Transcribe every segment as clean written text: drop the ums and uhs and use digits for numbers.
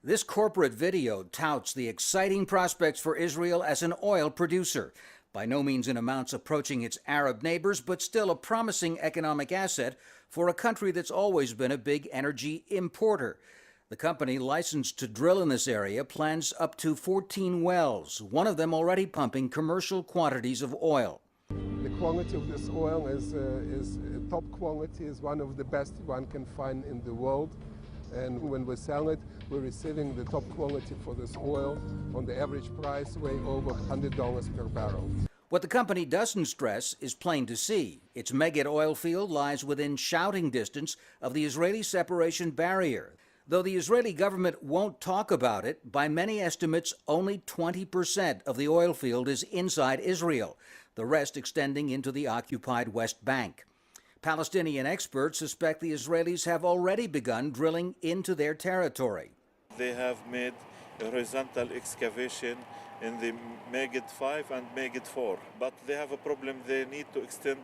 This corporate video touts the exciting prospects for Israel as an oil producer, by no means in amounts approaching its Arab neighbors, but still a promising economic asset for a country that's always been a big energy importer. The company licensed to drill in this area plans up to 14 wells, one of them already pumping commercial quantities of oil. The quality of this oil is top quality, is one of the best one can find in the world. And when we sell it, we're receiving the top quality for this oil on the average price way over $100 per barrel. What the company doesn't stress is plain to see. Its Megid oil field lies within shouting distance of the Israeli separation barrier. Though the Israeli government won't talk about it, by many estimates, only 20% of the oil field is inside Israel, the rest extending into the occupied West Bank. Palestinian experts suspect the Israelis have already begun drilling into their territory. They have made a horizontal excavation in the Megid 5 and Megid 4, but they have a problem. They need to extend,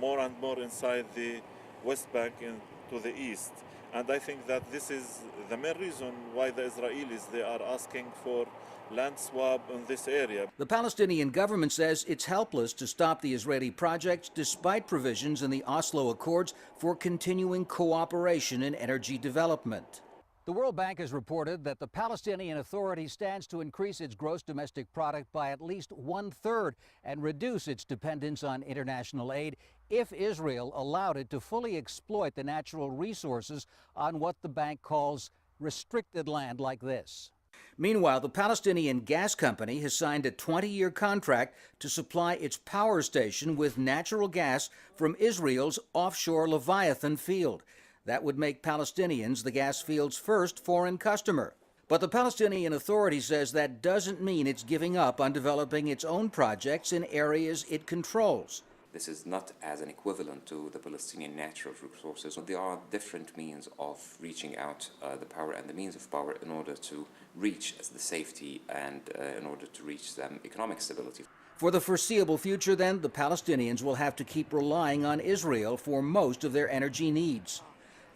more and more inside the West Bank into the east. And I think that this is the main reason why the Israelis, they are asking for land swap in this area. The Palestinian government says it's helpless to stop the Israeli projects despite provisions in the Oslo Accords for continuing cooperation in energy development. The World Bank has reported that the Palestinian Authority stands to increase its gross domestic product by at least 1/3 and reduce its dependence on international aid if Israel allowed it to fully exploit the natural resources on what the bank calls restricted land like this. Meanwhile, the Palestinian gas company has signed a 20-year contract to supply its power station with natural gas from Israel's offshore Leviathan field. That would make Palestinians the gas field's first foreign customer. But the Palestinian Authority says that doesn't mean it's giving up on developing its own projects in areas it controls. This is not as an equivalent to the Palestinian natural resources. There are different means of reaching out the power and the means of power in order to reach the safety and in order to reach economic stability. For the foreseeable future, then, the Palestinians will have to keep relying on Israel for most of their energy needs.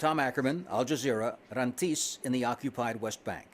Tom Ackerman, Al Jazeera, Rantis in the occupied West Bank.